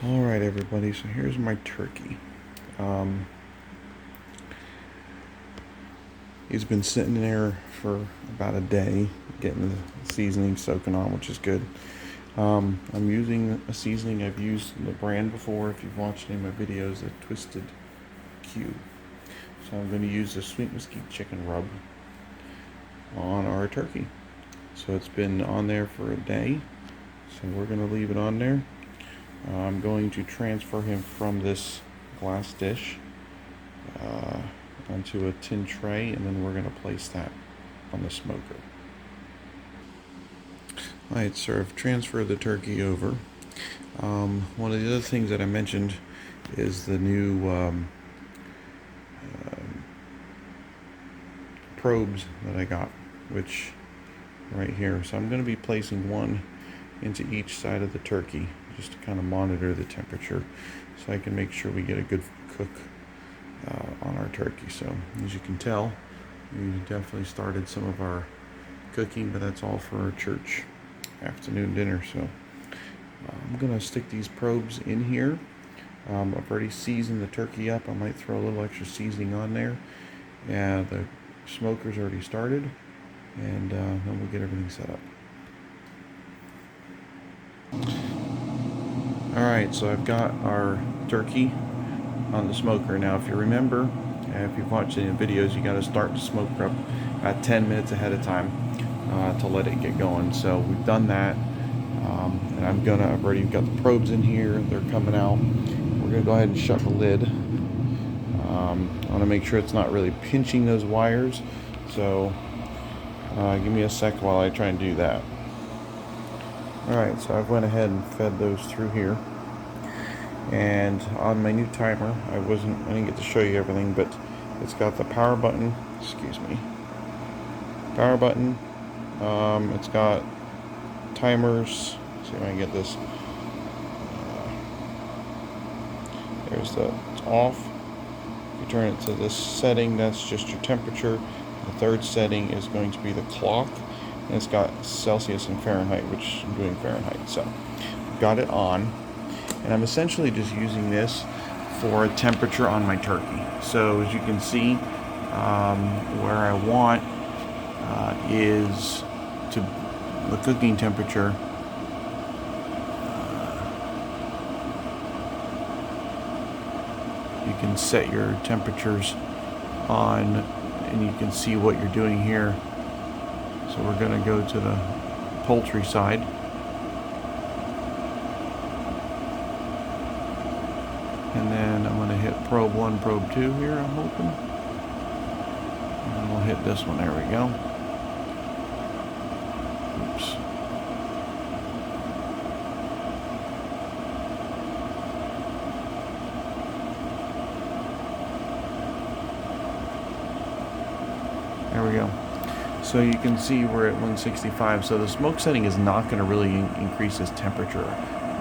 Alright everybody, so here's my turkey. He's been sitting there for about a day, getting the seasoning soaking on, which is good. I'm using a seasoning I've used in the brand before. If you've watched any of my videos, the Twisted Q. So I'm going to use the sweet mesquite chicken rub on our turkey. So it's been on there for a day, so we're going to leave it on there. I'm going to transfer him from this glass dish onto a tin tray, and then we're going to place that on the smoker. Alright, so I've transferred the turkey over. One of the other things that I mentioned is the new probes that I got, which right here. So I'm going to be placing one into each side of the turkey just to kind of monitor the temperature so I can make sure we get a good cook on our turkey. So as you can tell, we definitely started some of our cooking, but that's all for our church afternoon dinner. So I'm going to stick these probes in here. I've already seasoned the turkey up. I might throw a little extra seasoning on there. And the smoker's already started, and then we'll get everything set up. Alright, so I've got our turkey on the smoker. Now if you remember, if you've watched any videos, you got to start the smoker up about 10 minutes ahead of time to let it get going. So we've done that, and I've already got the probes in here. They're coming out. We're going to go ahead and shut the lid. I want to make sure it's not really pinching those wires, so give me a sec while I try and do that. Alright, so I've went ahead and fed those through here, and on my new timer, I didn't get to show you everything, but it's got the power button, power button, it's got timers. Let's see if I can get this, it's off. If you turn it to this setting, that's just your temperature. The third setting is going to be the clock, and it's got Celsius and Fahrenheit, which I'm doing Fahrenheit. So I've got it on, and I'm essentially just using this for a temperature on my turkey. So as you can see, where I want is to the cooking temperature. You can set your temperatures on, and you can see what you're doing here. So we're going to go to the poultry side. And then I'm going to hit probe 1, probe 2 here, I'm hoping. And then we'll hit this one. There we go. Oops. There we go. So you can see we're at 165. So the smoke setting is not going to really increase this temperature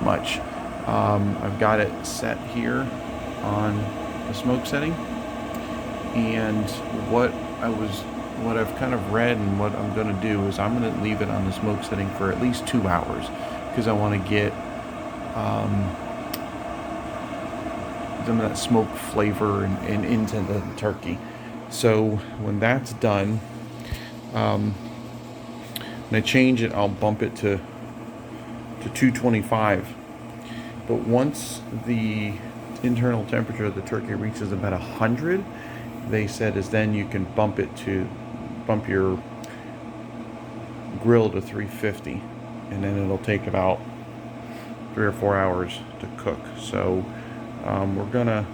much. I've got it set here on the smoke setting, and what I've kind of read and what I'm going to do is I'm going to leave it on the smoke setting for at least 2 hours, because I want to get some of that smoke flavor and into the turkey. So when that's done, when I change it, I'll bump it to 225. But once the internal temperature of the turkey reaches about 100, they said is then you can bump your grill to 350, and then it'll take about 3 or 4 hours to cook. So we're gonna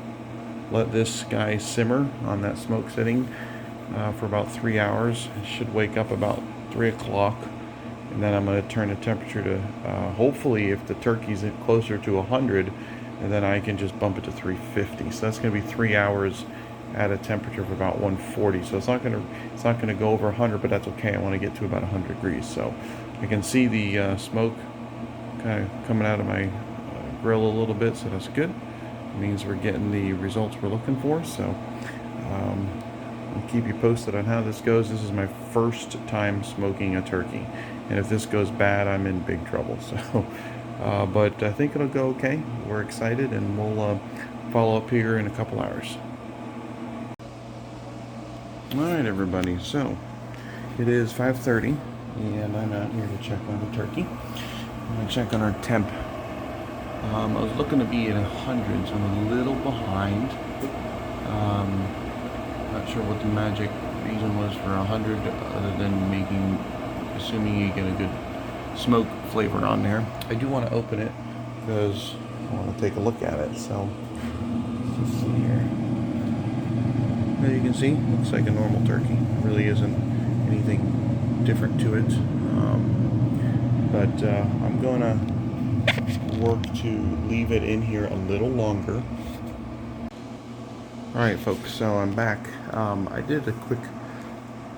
let this guy simmer on that smoke setting for about 3 hours. It should wake up about 3 o'clock, and then I'm going to turn the temperature to hopefully, if the turkey's closer to 100, and then I can just bump it to 350. So that's going to be 3 hours at a temperature of about 140. So it's not going to go over 100, but that's okay. I want to get to about 100 degrees. So I can see the smoke kind of coming out of my grill a little bit, so that's good. It means we're getting the results we're looking for. So I'll keep you posted on how this goes. This is my first time smoking a turkey, and if this goes bad, I'm in big trouble. So but I think it'll go okay. We're excited, and we'll follow up here in a couple hours. All right, everybody. So it is 5:30, and I'm out here to check on the turkey. I'm gonna check on our temp. I was looking to be at 100, so I'm a little behind. Not sure what the magic reason was for 100, other than assuming you get a good smoke flavor on there. I do want to open it because I want to take a look at it. So let's see here. As you can see, looks like a normal turkey. Really isn't anything different to it. But I'm gonna work to leave it in here a little longer. Alright folks, so I'm back. I did a quick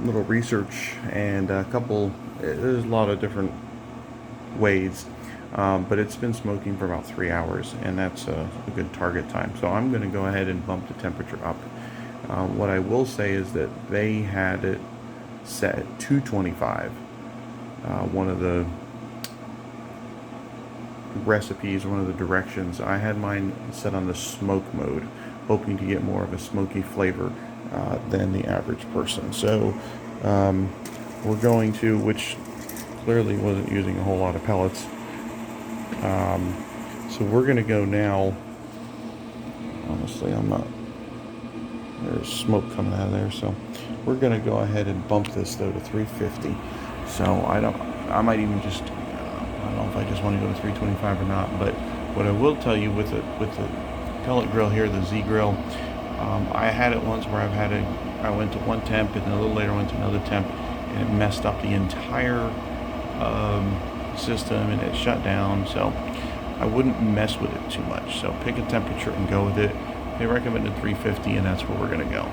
little research, and there's a lot of different ways, but it's been smoking for about 3 hours, and that's a good target time. So I'm going to go ahead and bump the temperature up. What I will say is that they had it set at 225. One of the recipes, one of the directions, I had mine set on the smoke mode, hoping to get more of a smoky flavor than the average person. So we're going to, which clearly wasn't using a whole lot of pellets. So we're going to go now. Honestly, there's smoke coming out of there. So we're going to go ahead and bump this though to 350. So I might even just, I don't know if I just want to go to 325 or not, but what I will tell you with the pellet grill here, the Z grill, I had it once where I went to one temp, and a little later went to another temp, and it messed up the entire system, and it shut down. So I wouldn't mess with it too much. So pick a temperature and go with it. They recommended 350, and that's where we're going to go.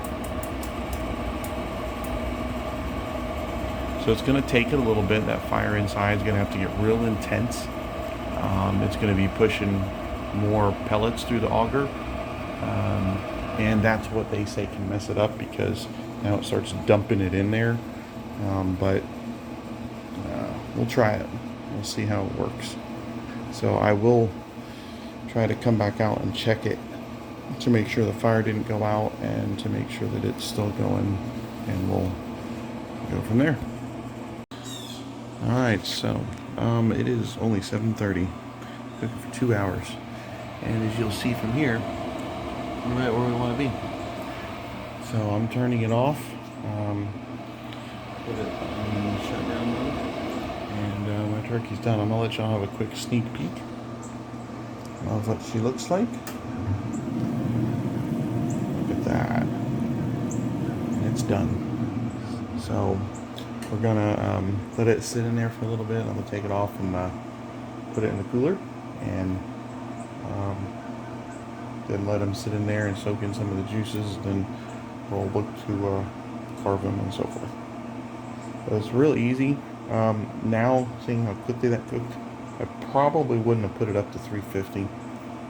So it's going to take it a little bit. That fire inside is going to have to get real intense. It's going to be pushing more pellets through the auger, and that's what they say can mess it up, because now it starts dumping it in there. But we'll try it. We'll see how it works. So I will try to come back out and check it to make sure the fire didn't go out, and to make sure that it's still going, and we'll go from there. Alright, so it is only 7:30, cooking for 2 hours, and as you'll see from here, we're right where we want to be. So I'm turning it off, put it on shutdown mode, and my turkey's done. I'm going to let y'all have a quick sneak peek of what she looks like. Look at that. And it's done. So we're gonna let it sit in there for a little bit. I'm gonna take it off and put it in the cooler, and then let them sit in there and soak in some of the juices. Then we'll look to carve them and so forth. But it's real easy. Now, seeing how quickly that cooked, I probably wouldn't have put it up to 350.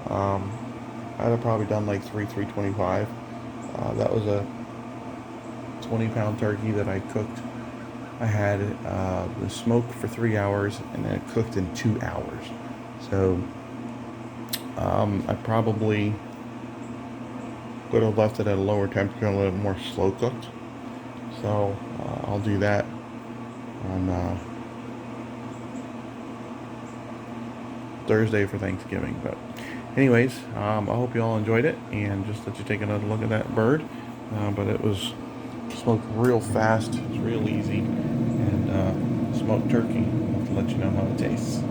I'd have probably done like 325. That was a 20-pound turkey that I cooked. I had the smoke for 3 hours, and then it cooked in 2 hours. So I probably would have left it at a lower temperature, a little more slow cooked. So I'll do that on Thursday for Thanksgiving. But anyways, I hope you all enjoyed it, and just let you take another look at that bird. But it was smoked real fast. It's real easy, and smoked turkey. I'll have to let you know how it tastes.